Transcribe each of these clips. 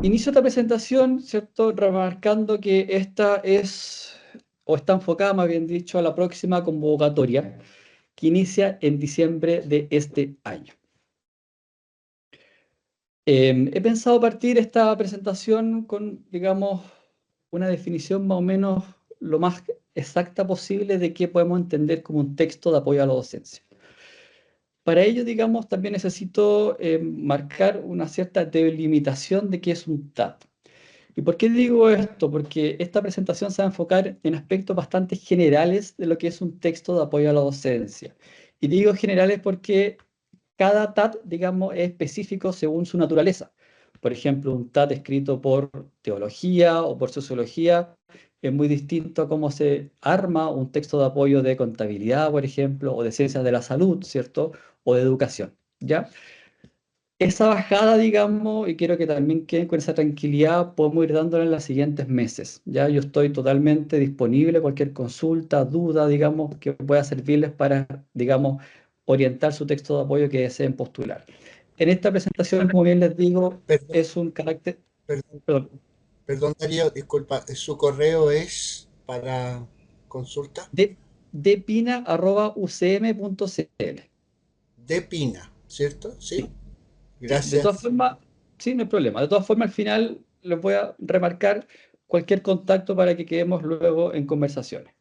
Inicio esta presentación, ¿cierto? Remarcando que esta es, o está enfocada, más bien dicho, a la próxima convocatoria, que inicia en diciembre de este año. He pensado partir esta presentación con, digamos, una definición más o menos lo más exacta posible de qué podemos entender como un texto de apoyo a la docencia. Para ello, digamos, también necesito marcar una cierta delimitación de qué es un TAT. ¿Y por qué digo esto? Porque esta presentación se va a enfocar en aspectos bastante generales de lo que es un texto de apoyo a la docencia. Y digo generales porque cada TAT, digamos, es específico según su naturaleza. Por ejemplo, un TAT escrito por teología o por sociología es muy distinto a cómo se arma un texto de apoyo de contabilidad, por ejemplo, o de ciencias de la salud, ¿cierto? O de educación, ¿ya? Esa bajada, digamos, y quiero que también queden con esa tranquilidad, podemos ir dándola en los siguientes meses. Ya yo estoy totalmente disponible, cualquier consulta, duda, digamos, que pueda servirles para, digamos, orientar su texto de apoyo que deseen postular. En esta presentación, como bien les digo, Perdón, es un carácter, perdón, perdón, perdón, Darío, disculpa, su correo es para consulta de, depina@ucm.cl. de Pina, ¿cierto? Sí, Sí, sí. De todas gracias. formas, sí, no hay problema. De todas formas, al final les voy a remarcar cualquier contacto para que quedemos luego en conversaciones.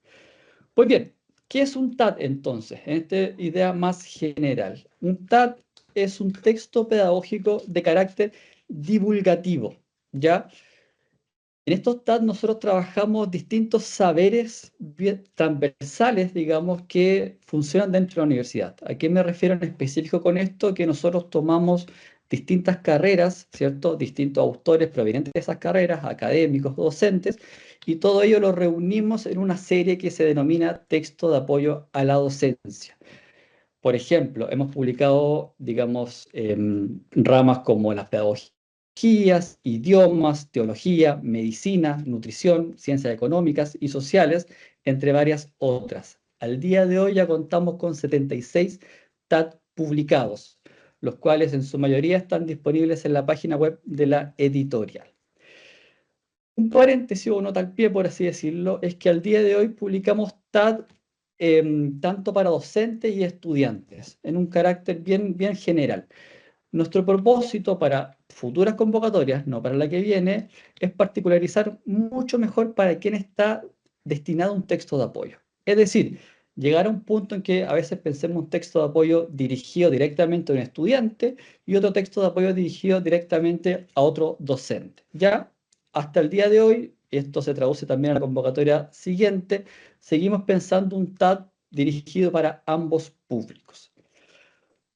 Pues bien, ¿qué es un TAT entonces? En esta idea más general. Un TAT es un texto pedagógico de carácter divulgativo, ¿ya? En estos TAT nosotros trabajamos distintos saberes transversales, digamos, que funcionan dentro de la universidad. ¿A qué me refiero en específico con esto? Que nosotros tomamos distintas carreras, ¿cierto? Distintos autores provenientes de esas carreras, académicos, docentes, y todo ello lo reunimos en una serie que se denomina Texto de apoyo a la docencia. Por ejemplo, hemos publicado, digamos, ramas como las pedagogías, idiomas, teología, medicina, nutrición, ciencias económicas y sociales, entre varias otras. Al día de hoy ya contamos con 76 TAT publicados, los cuales en su mayoría están disponibles en la página web de la editorial. Un paréntesis o nota al pie, por así decirlo, es que al día de hoy publicamos TAD tanto para docentes y estudiantes, en un carácter bien general. Nuestro propósito para futuras convocatorias, no para la que viene, es particularizar mucho mejor para quién está destinado un texto de apoyo. Es decir, llegar a un punto en que a veces pensemos un texto de apoyo dirigido directamente a un estudiante y otro texto de apoyo dirigido directamente a otro docente. Ya hasta el día de hoy, esto se traduce también a la convocatoria siguiente, seguimos pensando un TAD dirigido para ambos públicos.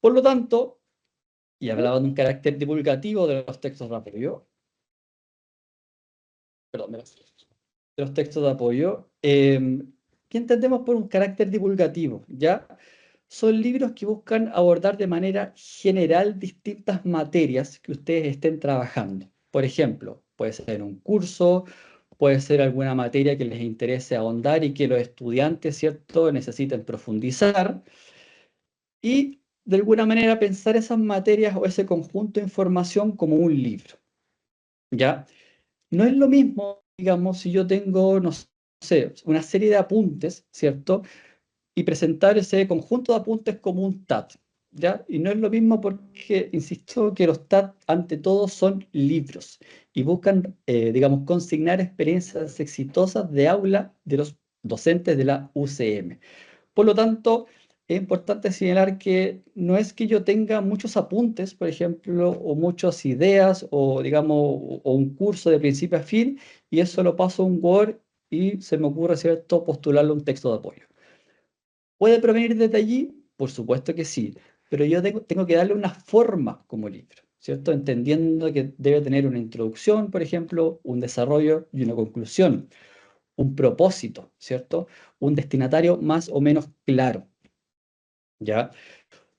Por lo tanto, y hablaba de un carácter divulgativo de los textos de apoyo, perdón, de los textos de apoyo, ¿qué entendemos por un carácter divulgativo? ¿Ya? Son libros que buscan abordar de manera general distintas materias que ustedes estén trabajando. Por ejemplo, puede ser un curso, puede ser alguna materia que les interese ahondar y que los estudiantes, ¿cierto?, necesiten profundizar. Y de alguna manera pensar esas materias o ese conjunto de información como un libro, ¿ya? No es lo mismo, digamos, si yo tengo, no sé, una serie de apuntes, ¿cierto? Y presentar ese conjunto de apuntes como un TAT, ¿ya? Y no es lo mismo porque, insisto, que los TAT ante todo son libros y buscan, digamos, consignar experiencias exitosas de aula de los docentes de la UCM. Por lo tanto, es importante señalar que no es que yo tenga muchos apuntes, por ejemplo, o muchas ideas, o digamos, o un curso de principio a fin, y eso lo paso a un Word y se me ocurre, ¿cierto?, postularlo a un texto de apoyo. ¿Puede provenir desde allí? Por supuesto que sí, pero yo tengo que darle una forma como libro, ¿cierto? Entendiendo que debe tener una introducción, por ejemplo, un desarrollo y una conclusión, un propósito, ¿cierto? Un destinatario más o menos claro, ¿ya?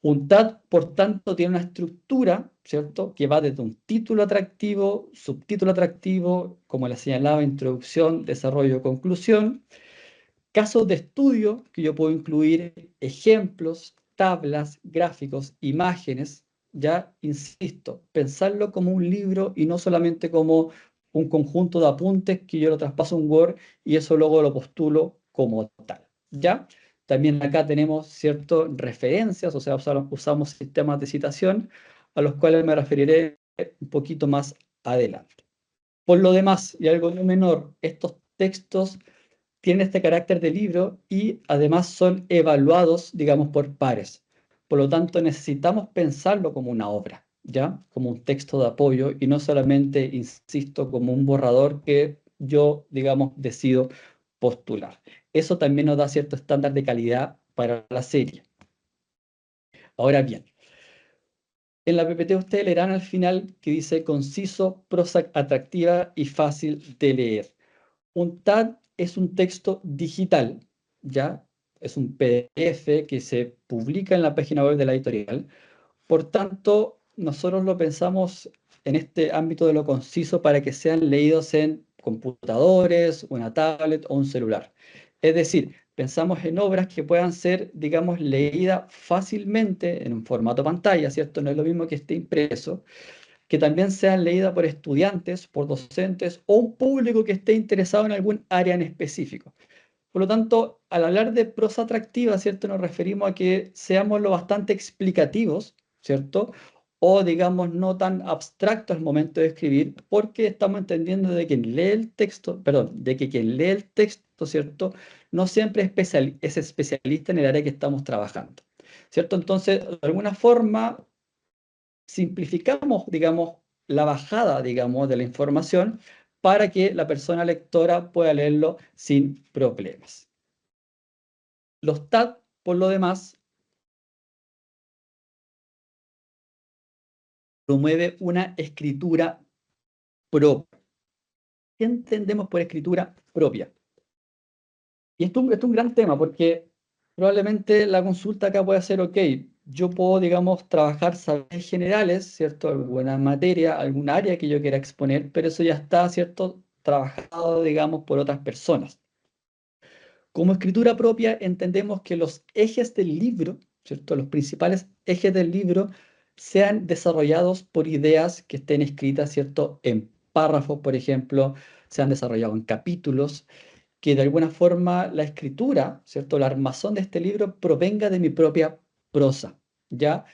Un TAT, por tanto, tiene una estructura, ¿cierto? Que va desde un título atractivo, subtítulo atractivo, como le señalaba, introducción, desarrollo, conclusión, casos de estudio que yo puedo incluir, ejemplos, tablas, gráficos, imágenes, ya insisto, pensarlo como un libro y no solamente como un conjunto de apuntes que yo lo traspaso a un Word y eso luego lo postulo como tal, ¿ya? También acá tenemos ciertas referencias, o sea, usamos sistemas de citación a los cuales me referiré un poquito más adelante. Por lo demás, y algo no menor, estos textos tienen este carácter de libro y además son evaluados, digamos, por pares. Por lo tanto, necesitamos pensarlo como una obra, ¿ya? Como un texto de apoyo y no solamente, insisto, como un borrador que yo, digamos, decido postular. Eso también nos da cierto estándar de calidad para la serie. Ahora bien, en la PPT ustedes leerán al final que dice conciso, prosa atractiva y fácil de leer. Un TAD es un texto digital, ¿ya? Es un PDF que se publica en la página web de la editorial. Por tanto, nosotros lo pensamos en este ámbito de lo conciso para que sean leídos en computadores, una tablet o un celular. Es decir, pensamos en obras que puedan ser, digamos, leídas fácilmente en un formato pantalla, ¿cierto? No es lo mismo que esté impreso, que también sean leídas por estudiantes, por docentes o un público que esté interesado en algún área en específico. Por lo tanto, al hablar de prosa atractiva, ¿cierto? Nos referimos a que seamos lo bastante explicativos, ¿cierto? O digamos no tan abstractos al momento de escribir, porque estamos entendiendo de quien lee el texto, perdón, de que quien lee el texto, ¿cierto? No siempre es especialista en el área que estamos trabajando, ¿cierto? Entonces, de alguna forma, simplificamos, digamos, la bajada, digamos, de la información para que la persona lectora pueda leerlo sin problemas. Los TAD, por lo demás, promueve una escritura propia. ¿Qué entendemos por escritura propia? Y esto es un gran tema porque probablemente la consulta acá puede ser, ok, yo puedo, digamos, trabajar saberes generales, ¿cierto? Alguna materia, algún área que yo quiera exponer, pero eso ya está, ¿cierto? Trabajado, digamos, por otras personas. Como escritura propia entendemos que los ejes del libro, ¿cierto? Los principales ejes del libro sean desarrollados por ideas que estén escritas, ¿cierto? En párrafos, por ejemplo, sean desarrollados en capítulos, que de alguna forma la escritura, ¿cierto? La armazón de este libro provenga de mi propia prosa, ¿ya?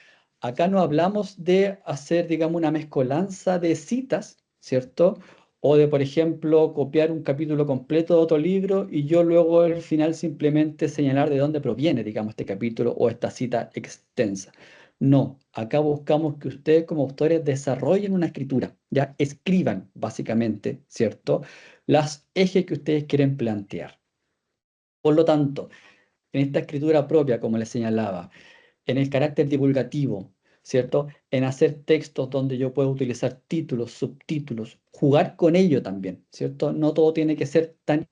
Acá no hablamos de hacer, digamos, una mezcolanza de citas, ¿cierto? O de, por ejemplo, copiar un capítulo completo de otro libro y yo luego al final simplemente señalar de dónde proviene, digamos, este capítulo o esta cita extensa. No, acá buscamos que ustedes como autores desarrollen una escritura, ya escriban básicamente, ¿cierto? Las ejes que ustedes quieren plantear. Por lo tanto, en esta escritura propia, como les señalaba, en el carácter divulgativo, ¿cierto? En hacer textos donde yo puedo utilizar títulos, subtítulos, jugar con ello también, ¿cierto? No todo tiene que ser tan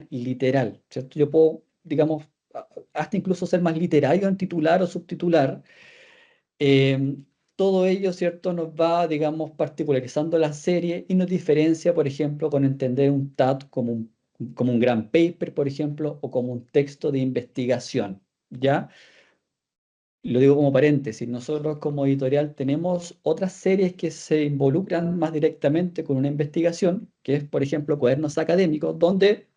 literal, ¿cierto? Yo puedo, digamos, hasta incluso ser más literario en titular o subtitular. Eh, Todo ello, ¿cierto? Nos va, digamos, particularizando la serie y nos diferencia, por ejemplo, con entender un TAT como un gran paper, por ejemplo, o como un texto de investigación, ¿ya? Lo digo como paréntesis, nosotros como editorial tenemos otras series que se involucran más directamente con una investigación, que es, por ejemplo, Cuadernos Académicos, donde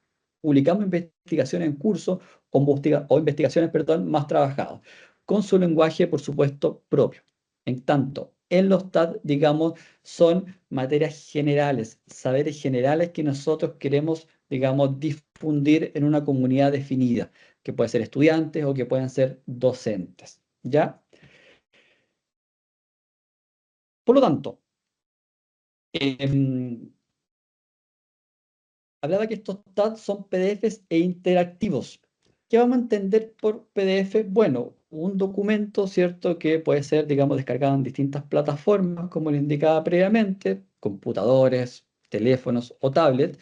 publicamos investigaciones en curso o investigaciones, perdón, más trabajadas, con su lenguaje, por supuesto, propio. En tanto, en los TAD, digamos, son materias generales, saberes generales que nosotros queremos, digamos, difundir en una comunidad definida, que puede ser estudiantes o que pueden ser docentes. ¿Ya? Por lo tanto, em, hablaba que estos TAD son PDFs e interactivos. ¿Qué vamos a entender por PDF? Bueno, un documento, ¿cierto? Que puede ser, digamos, descargado en distintas plataformas, como le indicaba previamente, computadores, teléfonos o tablets,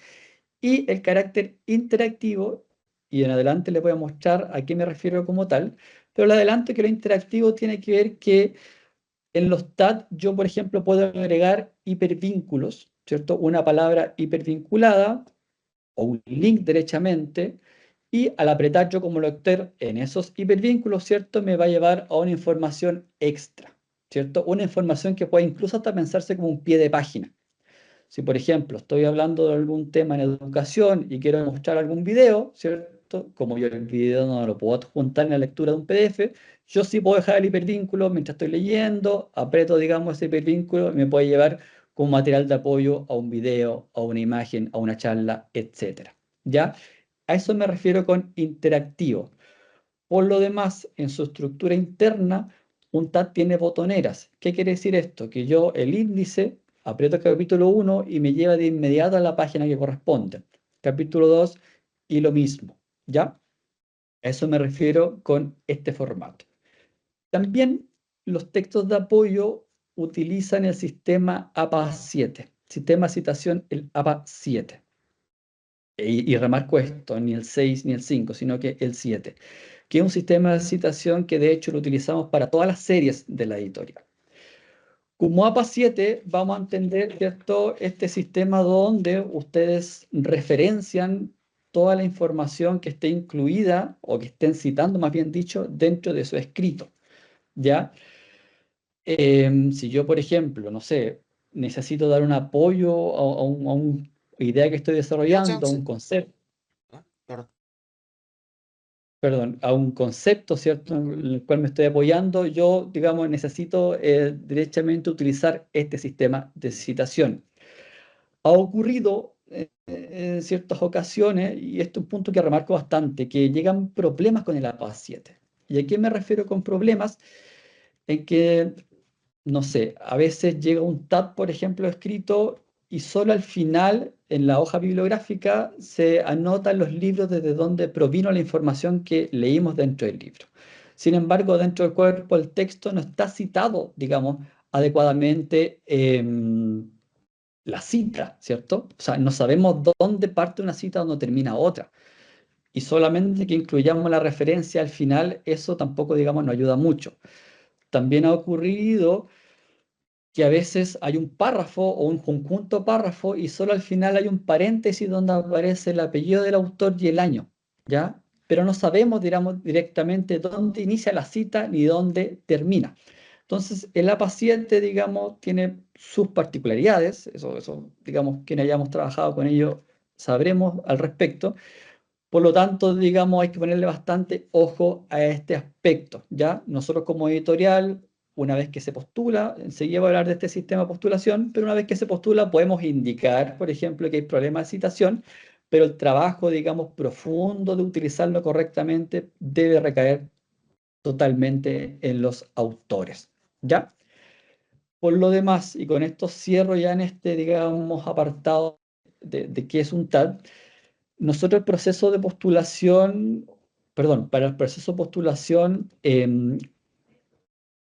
y el carácter interactivo, y en adelante les voy a mostrar a qué me refiero como tal, pero le adelanto que lo interactivo tiene que ver que en los TAD yo, por ejemplo, puedo agregar hipervínculos, ¿cierto? Una palabra hipervinculada o un link derechamente, y al apretar yo como lector en esos hipervínculos, ¿cierto? Me va a llevar a una información extra, ¿cierto? Una información que puede incluso hasta pensarse como un pie de página. Si, por ejemplo, estoy hablando de algún tema en educación y quiero mostrar algún video, ¿cierto? Como yo el video no lo puedo adjuntar en la lectura de un PDF, yo sí puedo dejar el hipervínculo mientras estoy leyendo, aprieto, digamos, ese hipervínculo y me puede llevar como material de apoyo a un video, a una imagen, a una charla, etcétera. ¿Ya? A eso me refiero con interactivo. Por lo demás, en su estructura interna, un tab tiene botoneras. ¿Qué quiere decir esto? Que yo el índice aprieto el capítulo 1 y me lleva de inmediato a la página que corresponde. Capítulo 2 y lo mismo. ¿Ya? A eso me refiero con este formato. También los textos de apoyo utilizan el sistema APA 7, sistema de citación, el APA 7. Y remarco esto, ni el 6 ni el 5, sino que el 7, que es un sistema de citación que de hecho lo utilizamos para todas las series de la editorial. Como APA 7 vamos a entender, ¿cierto?, este sistema donde ustedes referencian toda la información que esté incluida o que estén citando, más bien dicho, dentro de su escrito, ¿ya? Si yo, por ejemplo, no sé, necesito dar un apoyo a una idea que estoy ¿Qué desarrollando, a un concepto, Ah, claro. perdón, a un concepto, ¿cierto?, en el cual me estoy apoyando, yo, digamos, necesito derechamente utilizar este sistema de citación. Ha ocurrido en ciertas ocasiones, y esto es un punto que remarco bastante, que llegan problemas con el APA 7. ¿Y a qué me refiero con problemas? En que, no sé, a veces llega un tab, por ejemplo, escrito y solo al final, en la hoja bibliográfica, se anotan los libros desde donde provino la información que leímos dentro del libro. Sin embargo, dentro del cuerpo del texto no está citado, digamos, adecuadamente la cita, ¿cierto? O sea, no sabemos dónde parte una cita o dónde termina otra. Y solamente que incluyamos la referencia al final, eso tampoco, digamos, nos ayuda mucho. También ha ocurrido que a veces hay un párrafo o un conjunto párrafo y solo al final hay un paréntesis donde aparece el apellido del autor y el año, ¿ya? Pero no sabemos, digamos, directamente dónde inicia la cita ni dónde termina. Entonces, el APA 7, digamos, tiene sus particularidades, eso, digamos, quienes hayamos trabajado con ello sabremos al respecto. Por lo tanto, digamos, hay que ponerle bastante ojo a este aspecto, ¿ya? Nosotros como editorial, una vez que se postula, enseguida voy a hablar de este sistema de postulación, pero una vez que se postula podemos indicar, por ejemplo, que hay problemas de citación, pero el trabajo, digamos, profundo de utilizarlo correctamente debe recaer totalmente en los autores, ¿ya? Por lo demás, y con esto cierro ya en este, digamos, apartado de qué es un TAD. Nosotros el proceso de postulación, perdón, para el proceso de postulación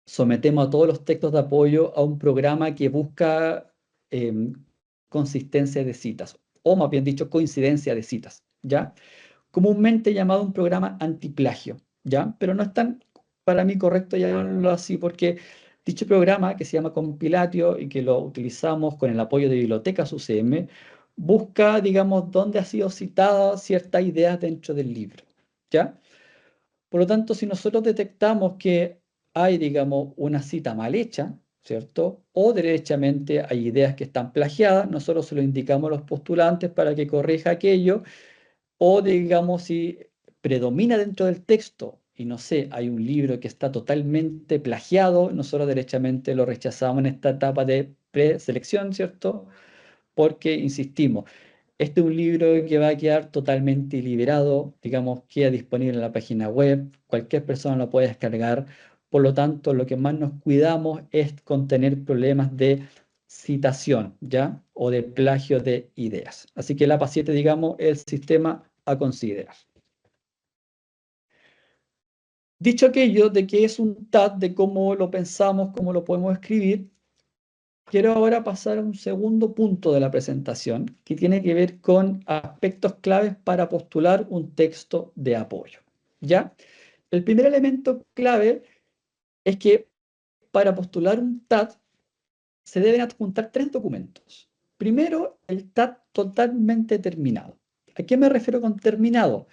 sometemos a todos los textos de apoyo a un programa que busca em, consistencia de citas, o más bien dicho, coincidencia de citas, ¿ya? Comúnmente llamado un programa antiplagio, ¿ya? Pero no es tan, para mí, correcto llamarlo así, porque dicho programa, que se llama Compilatio y que lo utilizamos con el apoyo de bibliotecas UCM, busca, digamos, dónde ha sido citada ciertas ideas dentro del libro, ¿ya? Por lo tanto, si nosotros detectamos que hay, digamos, una cita mal hecha, ¿cierto? O derechamente hay ideas que están plagiadas, nosotros se lo indicamos a los postulantes para que corrija aquello, o digamos, si predomina dentro del texto y no sé, hay un libro que está totalmente plagiado, nosotros derechamente lo rechazamos en esta etapa de preselección, ¿cierto? Porque, insistimos, este es un libro que va a quedar totalmente liberado, digamos, queda disponible en la página web, cualquier persona lo puede descargar, por lo tanto, lo que más nos cuidamos es contener problemas de citación, ¿ya? O de plagio de ideas. Así que el APA 7, digamos, es el sistema a considerar. Dicho aquello de que es un TAT, de cómo lo pensamos, cómo lo podemos escribir, quiero ahora pasar a un segundo punto de la presentación que tiene que ver con aspectos claves para postular un texto de apoyo. ¿Ya? El primer elemento clave es que para postular un TAT se deben adjuntar tres documentos. Primero, el TAT totalmente terminado. ¿A qué me refiero con terminado?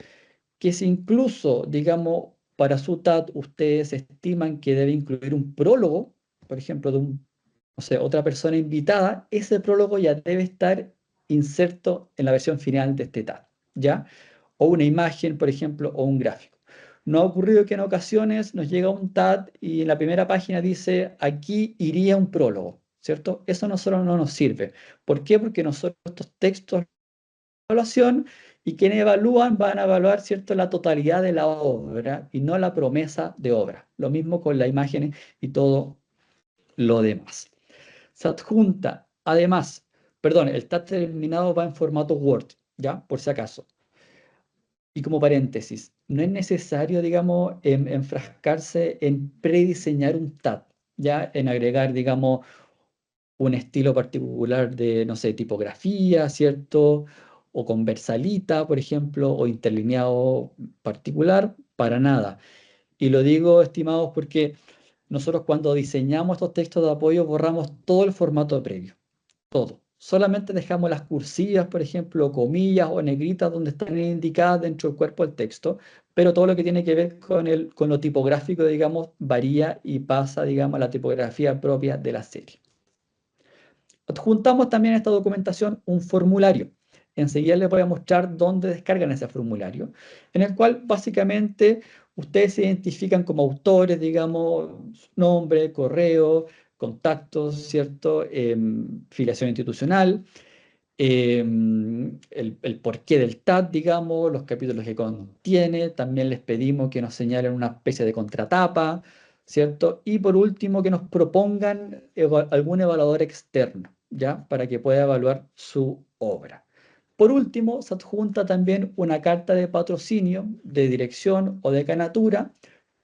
Que si incluso, digamos, para su TAT ustedes estiman que debe incluir un prólogo, por ejemplo, de no sé, otra persona invitada, ese prólogo ya debe estar inserto en la versión final de este TAD, ¿ya? O una imagen, por ejemplo, o un gráfico. ¿No ha ocurrido que en ocasiones nos llega un TAD y en la primera página dice, aquí iría un prólogo, ¿cierto? Eso a nosotros no nos sirve. ¿Por qué? Porque nosotros estos textos de evaluación y quienes evalúan van a evaluar, ¿cierto?, la totalidad de la obra y no la promesa de obra. Lo mismo con las imágenes y todo lo demás. Se adjunta, además, perdón, el TAD terminado va en formato Word, ¿ya? Por si acaso. Y como paréntesis, no es necesario, digamos, enfrascarse en prediseñar un TAD, ya en agregar, digamos, un estilo particular de, no sé, tipografía, ¿cierto? O con versalita, por ejemplo, o interlineado particular, para nada. Y lo digo, estimados, porque nosotros cuando diseñamos estos textos de apoyo borramos todo el formato previo, todo. Solamente dejamos las cursivas, por ejemplo, comillas o negritas donde están indicadas dentro del cuerpo del texto, pero todo lo que tiene que ver con lo tipográfico, digamos, varía y pasa, digamos, a la tipografía propia de la serie. Adjuntamos también a esta documentación un formulario. Enseguida les voy a mostrar dónde descargan ese formulario, en el cual básicamente ustedes se identifican como autores, digamos, nombre, correo, contactos, ¿cierto? Filiación institucional, el porqué del TAD, digamos, los capítulos que contiene. También les pedimos que nos señalen una especie de contratapa, ¿cierto? Y por último, que nos propongan algún evaluador externo, ¿ya? Para que pueda evaluar su obra. Por último, se adjunta también una carta de patrocinio, de dirección o de canatura,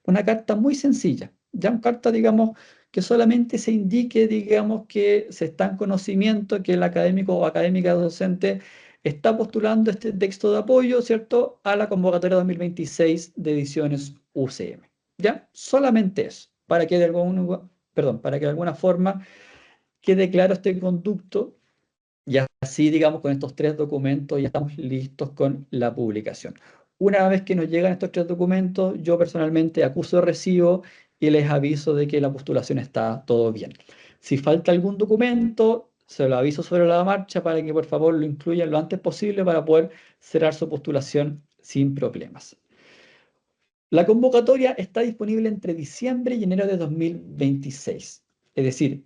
una carta muy sencilla, ya una carta, digamos, que solamente se indique, digamos, que se está en conocimiento, que el académico o académica docente está postulando este texto de apoyo, ¿cierto?, a la convocatoria 2026 de ediciones UCM. ¿Ya? Solamente eso, para que de para que de alguna forma quede claro este conducto y así, digamos, con estos tres documentos ya estamos listos con la publicación. Una vez que nos llegan estos tres documentos, yo personalmente acuso de recibo y les aviso de que la postulación está todo bien. Si falta algún documento, se lo aviso sobre la marcha para que por favor lo incluyan lo antes posible para poder cerrar su postulación sin problemas. La convocatoria está disponible entre diciembre y enero de 2026. Es decir,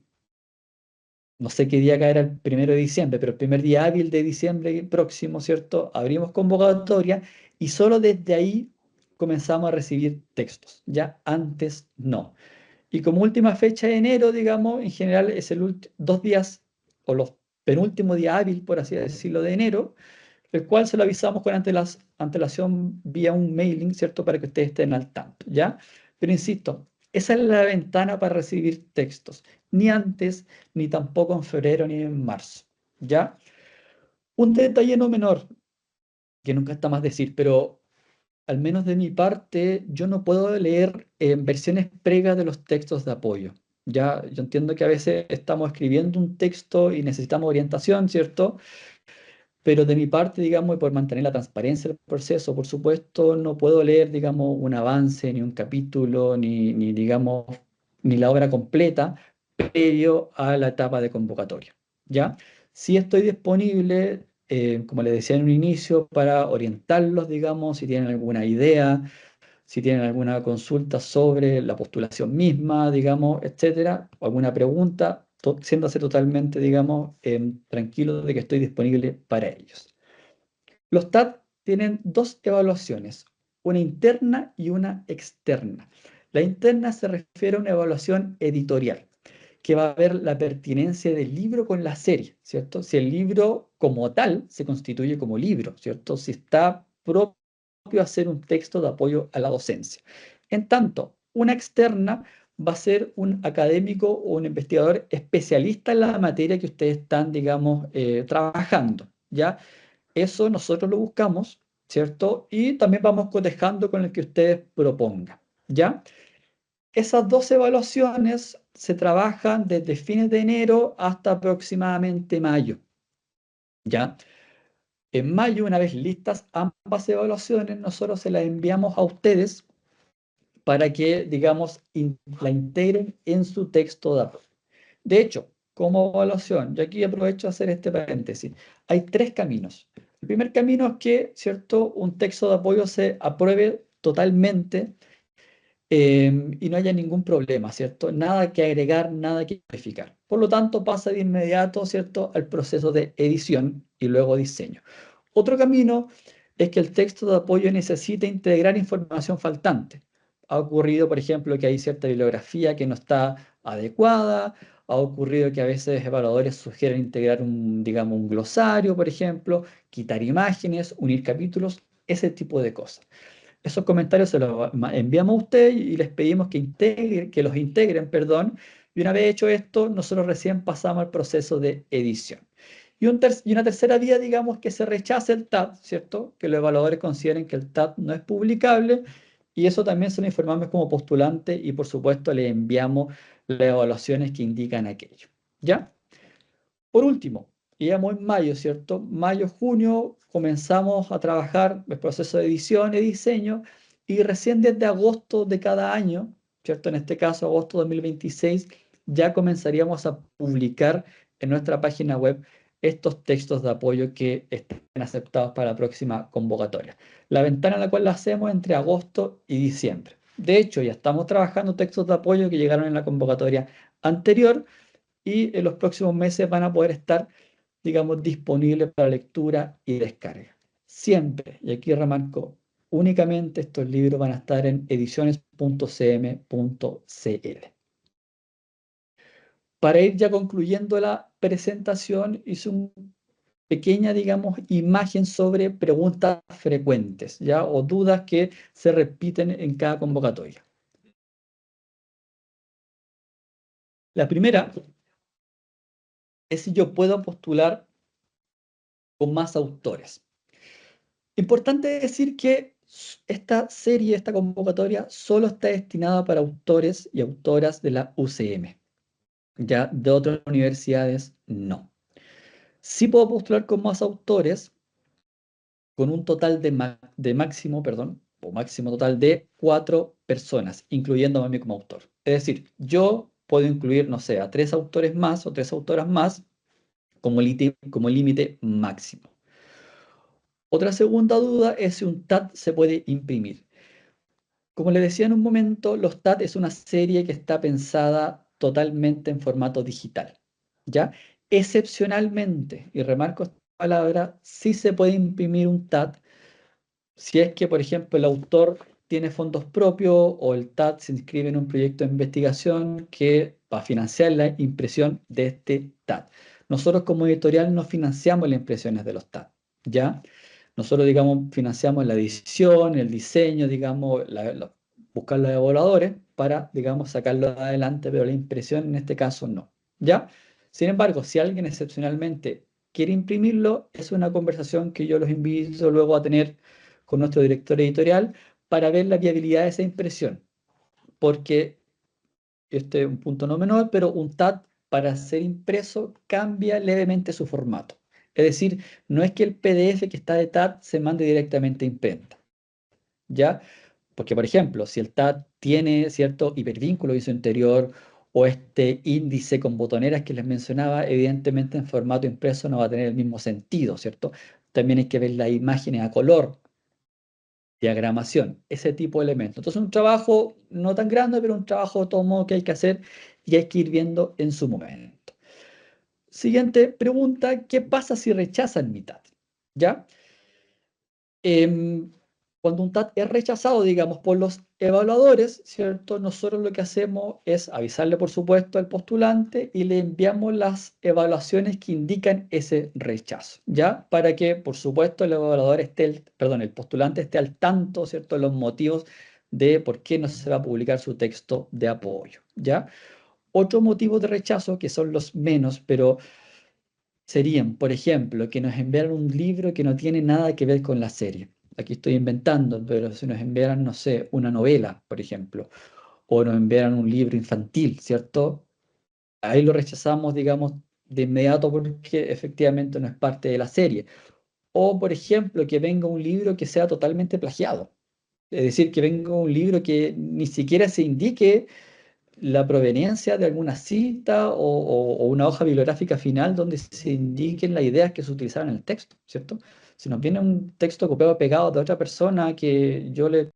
no sé qué día caerá el 1 de diciembre, pero el primer día hábil de diciembre próximo, ¿cierto? Abrimos convocatoria y solo desde ahí comenzamos a recibir textos, ya antes no. Y como última fecha de enero, digamos, en general es 2 días o los penúltimos día hábil, por así decirlo, de enero, el cual se lo avisamos con antelación vía un mailing, ¿cierto? Para que ustedes estén al tanto, ¿ya? Pero insisto, esa es la ventana para recibir textos, ni antes, ni tampoco en febrero, ni en marzo, ¿ya? Un detalle no menor, que nunca está más decir, pero al menos de mi parte, yo no puedo leer versiones previas de los textos de apoyo. Ya, yo entiendo que a veces estamos escribiendo un texto y necesitamos orientación, ¿cierto? Pero de mi parte, digamos, y por mantener la transparencia del proceso, por supuesto, no puedo leer, digamos, un avance, ni un capítulo, digamos, ni la obra completa previo a la etapa de convocatoria, ¿ya? Sí estoy disponible, como les decía en un inicio, para orientarlos, digamos, si tienen alguna idea, si tienen alguna consulta sobre la postulación misma, digamos, etcétera, o alguna pregunta, siéndose totalmente, digamos, tranquilos de que estoy disponible para ellos. Los TAD tienen dos evaluaciones, una interna y una externa. La interna se refiere a una evaluación editorial, que va a ver la pertinencia del libro con la serie, ¿cierto? Si el libro como tal se constituye como libro, ¿cierto? Si está propio a ser un texto de apoyo a la docencia. En tanto, una externa va a ser un académico o un investigador especialista en la materia que ustedes están, digamos, trabajando, ¿ya? Eso nosotros lo buscamos, ¿cierto? Y también vamos cotejando con el que ustedes propongan, ¿ya? Esas dos evaluaciones se trabajan desde fines de enero hasta aproximadamente mayo, ¿ya? En mayo, una vez listas ambas evaluaciones, nosotros se las enviamos a ustedes para que, digamos, la integren en su texto de apoyo. De hecho, como evaluación, yo aquí aprovecho de hacer este paréntesis, hay tres caminos. El primer camino es que, ¿cierto?, un texto de apoyo se apruebe totalmente y no haya ningún problema, ¿cierto? Nada que agregar, nada que modificar. Por lo tanto, pasa de inmediato, ¿cierto?, al proceso de edición y luego diseño. Otro camino es que el texto de apoyo necesita integrar información faltante. Ha ocurrido, por ejemplo, que hay cierta bibliografía que no está adecuada, ha ocurrido que a veces evaluadores sugieren integrar un, digamos, un glosario, por ejemplo, quitar imágenes, unir capítulos, ese tipo de cosas. Esos comentarios se los enviamos a usted y les pedimos que los integren, perdón. Y una vez hecho esto, nosotros recién pasamos al proceso de edición. Y una tercera vía, digamos, que se rechace el TAT, ¿cierto? Que los evaluadores consideren que el TAT no es publicable y eso también se lo informamos como postulante y por supuesto le enviamos las evaluaciones que indican aquello. ¿Ya? Por último, íbamos en mayo, ¿cierto? Mayo, junio, comenzamos a trabajar el proceso de edición y diseño y recién desde agosto de cada año, ¿cierto? En este caso, agosto de 2026, ya comenzaríamos a publicar en nuestra página web estos textos de apoyo que estén aceptados para la próxima convocatoria. La ventana en la cual la hacemos entre agosto y diciembre. De hecho, ya estamos trabajando textos de apoyo que llegaron en la convocatoria anterior y en los próximos meses van a poder estar, digamos, disponibles para lectura y descarga. Siempre, y aquí remarco, únicamente estos libros van a estar en ediciones.cm.cl. Para ir ya concluyendo la presentación, hice una pequeña, digamos, imagen sobre preguntas frecuentes, ¿ya? O dudas que se repiten en cada convocatoria. La primera es si yo puedo postular con más autores. Importante decir que esta serie, esta convocatoria, solo está destinada para autores y autoras de la UCM. Ya de otras universidades, no. Sí puedo postular con más autores, con un total de máximo, perdón, o máximo total de 4 personas, incluyéndome a mí como autor. Es decir, yo puedo incluir, no sé, a 3 autores más o 3 autoras más como límite máximo. Otra segunda duda es si un TAT se puede imprimir. Como le decía en un momento, los TAT es una serie que está pensada totalmente en formato digital, ¿ya? Excepcionalmente, y remarco esta palabra, sí se puede imprimir un TAT si es que, por ejemplo, el autor tiene fondos propios o el TAT se inscribe en un proyecto de investigación que va a financiar la impresión de este TAT. Nosotros como editorial no financiamos las impresiones de los TAT, ¿ya? Nosotros, digamos, financiamos la edición, el diseño, digamos, buscar los evaluadores para, digamos, sacarlo adelante, pero la impresión en este caso no, ¿ya? Sin embargo, si alguien excepcionalmente quiere imprimirlo, es una conversación que yo los invito luego a tener con nuestro director editorial para ver la viabilidad de esa impresión, porque este es un punto no menor, pero un TAT para ser impreso cambia levemente su formato. Es decir, no es que el PDF que está de TAT se mande directamente a imprenta, ¿ya? Porque, por ejemplo, si el TAT tiene cierto hipervínculo en su interior o este índice con botoneras que les mencionaba, evidentemente en formato impreso no va a tener el mismo sentido, ¿cierto? También hay que ver las imágenes a color, diagramación, ese tipo de elementos. Entonces, un trabajo no tan grande, pero un trabajo de todo modo que hay que hacer y hay que ir viendo en su momento. Siguiente pregunta, ¿qué pasa si rechazan mi TAT? ¿Ya? Em, Cuando un TAT es rechazado, digamos, por los evaluadores, ¿cierto? Nosotros lo que hacemos es avisarle, por supuesto, al postulante y le enviamos las evaluaciones que indican ese rechazo, ¿ya? Para que, por supuesto, el evaluador esté, perdón, el postulante esté al tanto, ¿cierto? De los motivos de por qué no se va a publicar su texto de apoyo, ¿ya? Otro motivo de rechazo, que son los menos, pero serían, por ejemplo, que nos enviaran un libro que no tiene nada que ver con la serie. Aquí estoy inventando, pero si nos enviaran, no sé, una novela, por ejemplo, o nos enviaran un libro infantil, ¿cierto? Ahí lo rechazamos, digamos, de inmediato porque efectivamente no es parte de la serie. O, por ejemplo, que venga un libro que sea totalmente plagiado. Es decir, que venga un libro que ni siquiera se indique la proveniencia de alguna cita o una hoja bibliográfica final donde se indiquen las ideas que se utilizaron en el texto, ¿cierto? Si nos viene un texto copiado o pegado de otra persona que yo le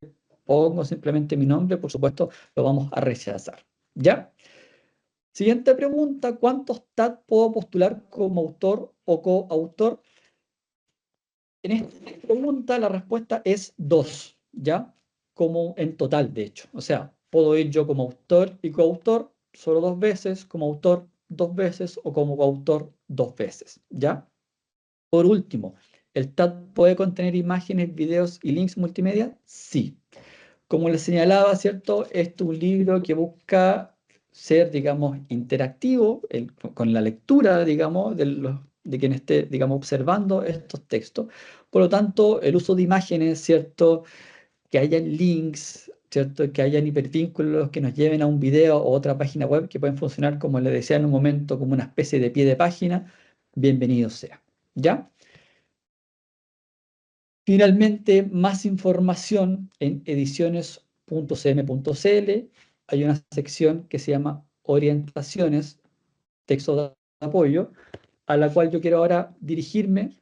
pongo simplemente mi nombre, por supuesto, lo vamos a rechazar. ¿Ya? Siguiente pregunta, ¿cuántos TAT puedo postular como autor o coautor? En esta pregunta la respuesta es 2, ¿ya? Como en total, de hecho. O sea, puedo ir yo como autor y coautor solo 2 veces, como autor 2 veces o como coautor 2 veces, ¿ya? Por último, ¿el TAT puede contener imágenes, videos y links multimedia? Sí. Como les señalaba, ¿cierto? Este es un libro que busca ser, digamos, interactivo con la lectura, digamos, de quien esté, digamos, observando estos textos. Por lo tanto, el uso de imágenes, ¿cierto? Que hayan links, ¿cierto? Que hayan hipervínculos que nos lleven a un video o otra página web que pueden funcionar, como les decía en un momento, como una especie de pie de página, bienvenido sea. ¿Ya? Finalmente, más información en ediciones.cm.cl. Hay una sección que se llama Orientaciones, texto de apoyo, a la cual yo quiero ahora dirigirme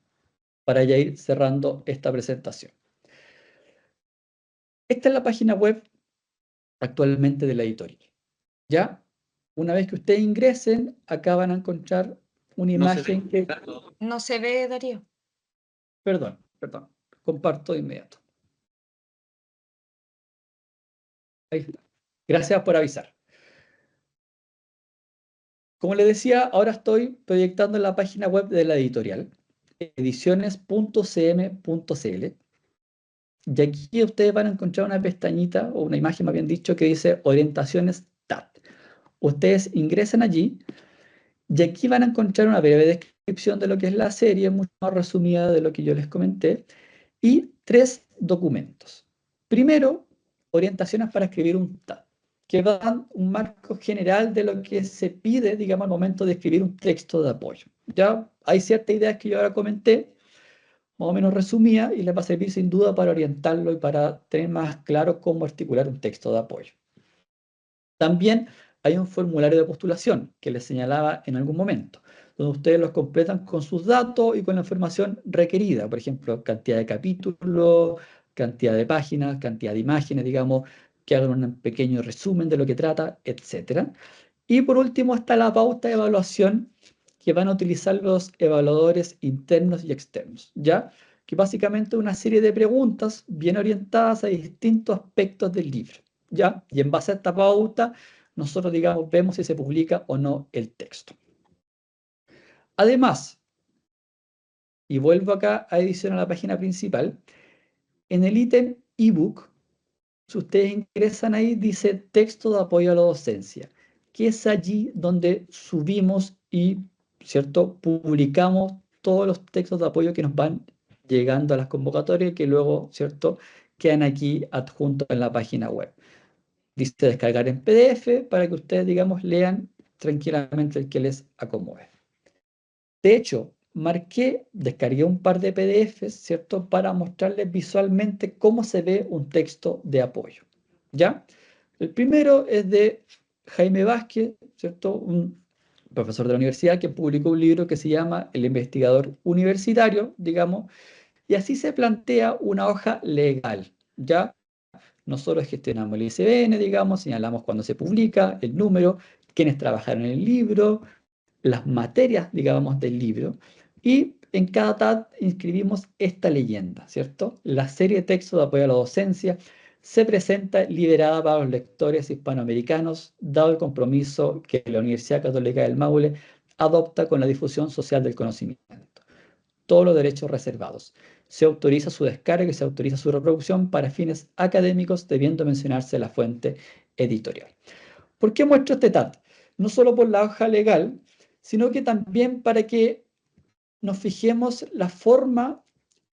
para ya ir cerrando esta presentación. Esta es la página web actualmente de la editorial. ¿Ya? Una vez que ustedes ingresen, acá van a encontrar una imagen que... No se ve, Darío. Perdón, comparto de inmediato. Ahí está. Gracias por avisar. Como les decía, ahora estoy proyectando la página web de la editorial, ediciones.cm.cl, y aquí ustedes van a encontrar una pestañita, o una imagen más bien dicho, que dice Orientaciones TAT. Ustedes ingresan allí, y aquí van a encontrar una breve descripción de lo que es la serie, mucho más resumida de lo que yo les comenté, y 3 documentos. Primero, orientaciones para escribir un TAT, que dan un marco general de lo que se pide, digamos, al momento de escribir un texto de apoyo. Ya hay ciertas ideas que yo ahora comenté, más o menos resumía, y les va a servir sin duda para orientarlo y para tener más claro cómo articular un texto de apoyo. También hay un formulario de postulación que les señalaba en algún momento, donde ustedes los completan con sus datos y con la información requerida, por ejemplo, cantidad de capítulos, cantidad de páginas, cantidad de imágenes, digamos, que hagan un pequeño resumen de lo que trata, etc. Y por último está la pauta de evaluación que van a utilizar los evaluadores internos y externos, ¿ya? Que básicamente es una serie de preguntas bien orientadas a distintos aspectos del libro, ¿ya? Y en base a esta pauta, nosotros, digamos, vemos si se publica o no el texto. Además, y vuelvo acá a edición a la página principal, en el ítem ebook, si ustedes ingresan ahí, dice texto de apoyo a la docencia, que es allí donde subimos y, ¿cierto?, publicamos todos los textos de apoyo que nos van llegando a las convocatorias y que luego, ¿cierto?, quedan aquí adjuntos en la página web. Dice descargar en PDF para que ustedes, digamos, lean tranquilamente el que les acomode. De hecho, descargué un par de PDFs, ¿cierto?, para mostrarles visualmente cómo se ve un texto de apoyo, ¿ya? El primero es de Jaime Vázquez, ¿cierto?, un profesor de la universidad que publicó un libro que se llama El investigador universitario, digamos, y así se plantea una hoja legal, ¿ya? Nosotros gestionamos el ISBN, digamos, señalamos cuándo se publica, el número, quiénes trabajaron en el libro, las materias, digamos, del libro, y en cada TAT inscribimos esta leyenda, ¿cierto? La serie de textos de apoyo a la docencia se presenta liberada para los lectores hispanoamericanos, dado el compromiso que la Universidad Católica del Maule adopta con la difusión social del conocimiento. Todos los derechos reservados. Se autoriza su descarga y se autoriza su reproducción para fines académicos, debiendo mencionarse la fuente editorial. ¿Por qué muestro este TAT? No solo por la hoja legal, sino que también para que nos fijemos la forma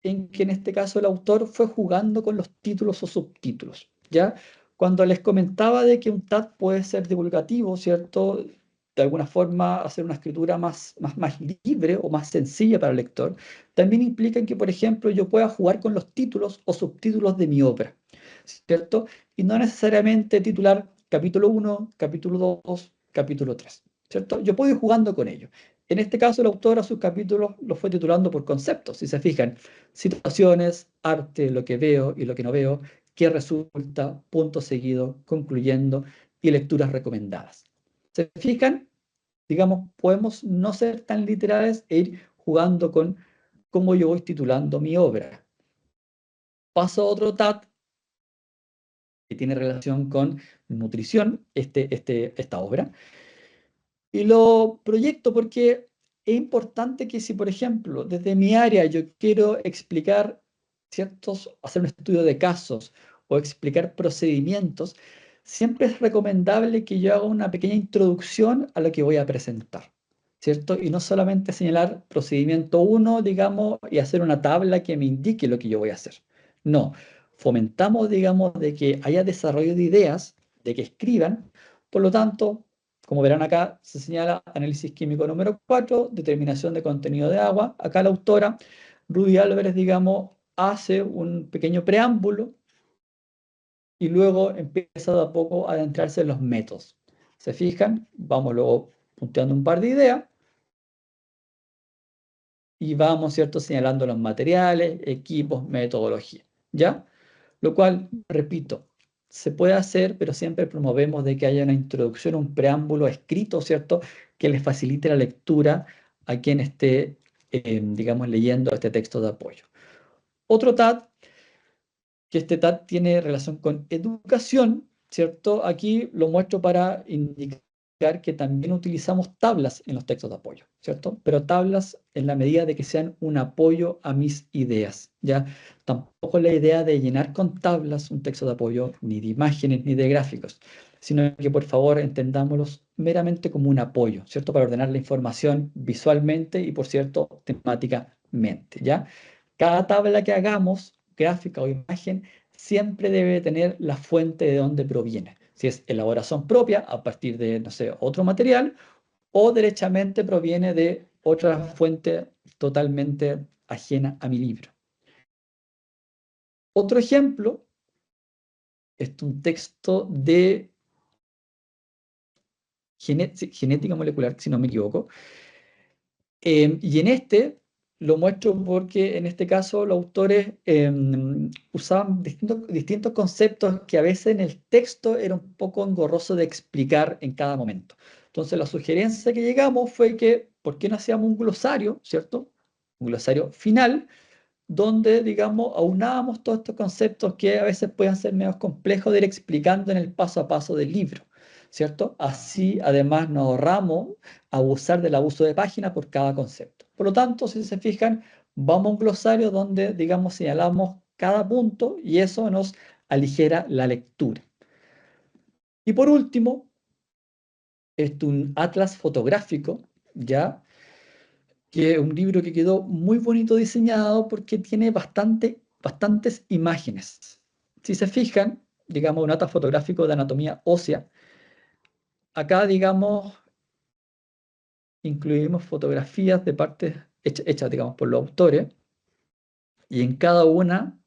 en que en este caso el autor fue jugando con los títulos o subtítulos, ¿ya? Cuando les comentaba de que un TAT puede ser divulgativo, ¿cierto? De alguna forma hacer una escritura más libre o más sencilla para el lector, también implica que, por ejemplo, yo pueda jugar con los títulos o subtítulos de mi obra. ¿cierto? Y no necesariamente titular capítulo 1, capítulo 2, capítulo 3, ¿cierto? Yo puedo ir jugando con ello. En este caso, el autor a sus capítulos los fue titulando por conceptos. Si se fijan, situaciones, arte, lo que veo y lo que no veo, qué resulta, punto seguido, concluyendo y lecturas recomendadas. ¿Se fijan? Digamos, podemos no ser tan literales e ir jugando con cómo yo voy titulando mi obra. Paso a otro tab que tiene relación con nutrición, esta obra, y lo proyecto porque es importante que si, por ejemplo, desde mi área yo quiero explicar hacer un estudio de casos o explicar procedimientos, siempre es recomendable que yo haga una pequeña introducción a lo que voy a presentar, ¿cierto? Y no solamente señalar procedimiento 1, digamos, y hacer una tabla que me indique lo que yo voy a hacer. No, fomentamos, digamos, de que haya desarrollo de ideas, de que escriban, por lo tanto, como verán acá, se señala análisis químico número 4, determinación de contenido de agua. Acá la autora, Rudy Álvarez, digamos, hace un pequeño preámbulo y luego empieza de a poco a adentrarse en los métodos. ¿Se fijan? Vamos luego punteando un par de ideas y vamos, ¿cierto?, señalando los materiales, equipos, metodología, ¿ya? Lo cual, repito, se puede hacer, pero siempre promovemos de que haya una introducción, un preámbulo escrito, ¿cierto?, que les facilite la lectura a quien esté, digamos, leyendo este texto de apoyo. Otro tab, que este tab tiene relación con educación, ¿cierto? Aquí lo muestro para indicar que también utilizamos tablas en los textos de apoyo, ¿cierto? Pero tablas en la medida de que sean un apoyo a mis ideas, ¿ya? Tampoco es la idea de llenar con tablas un texto de apoyo, ni de imágenes, ni de gráficos, sino que por favor entendámoslos meramente como un apoyo, ¿cierto? Para ordenar la información visualmente y, por cierto, temáticamente, ¿ya? Cada tabla que hagamos, gráfica o imagen, siempre debe tener la fuente de donde proviene. Si es elaboración propia a partir de, no sé, otro material, o derechamente proviene de otra fuente totalmente ajena a mi libro. Otro ejemplo es un texto de genética molecular, si no me equivoco. Y en este lo muestro porque en este caso los autores usaban distintos conceptos que a veces en el texto era un poco engorroso de explicar en cada momento. Entonces la sugerencia que llegamos fue que, ¿por qué no hacíamos un glosario, ¿cierto? Un glosario final, donde, digamos, aunábamos todos estos conceptos que a veces pueden ser medio complejos de ir explicando en el paso a paso del libro, ¿cierto? Así, además, nos ahorramos abusar del abuso de página por cada concepto. Por lo tanto, si se fijan, vamos a un glosario donde, digamos, señalamos cada punto y eso nos aligera la lectura. Y por último, un atlas fotográfico, ¿ya? Que es un libro que quedó muy bonito diseñado porque tiene bastantes imágenes. Si se fijan, digamos, un atlas fotográfico de anatomía ósea, acá, digamos, incluimos fotografías de partes hechas, digamos, por los autores, y en cada una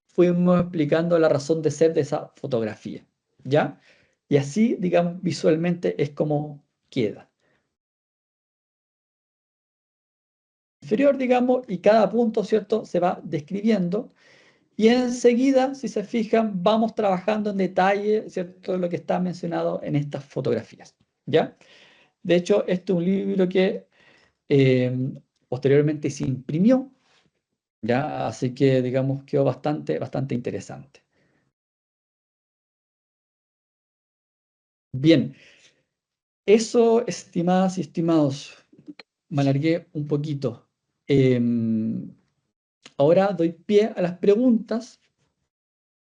fuimos explicando la razón de ser de esa fotografía, ¿ya? Y así, digamos, visualmente es como queda. Inferior, digamos, y cada punto, ¿cierto?, se va describiendo. Y enseguida, si se fijan, vamos trabajando en detalle, ¿cierto?, lo que está mencionado en estas fotografías, ¿ya? De hecho, este es un libro que posteriormente se imprimió, ¿ya? Así que, digamos, quedó bastante interesante. Bien, eso, estimadas y estimados, me alargué un poquito. Ahora doy pie a las preguntas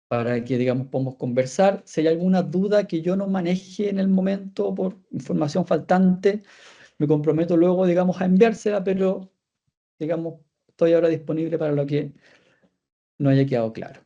para que, digamos, podamos conversar. Si hay alguna duda que yo no maneje en el momento por información faltante, me comprometo luego, digamos, a enviársela, pero, digamos, estoy ahora disponible para lo que no haya quedado claro.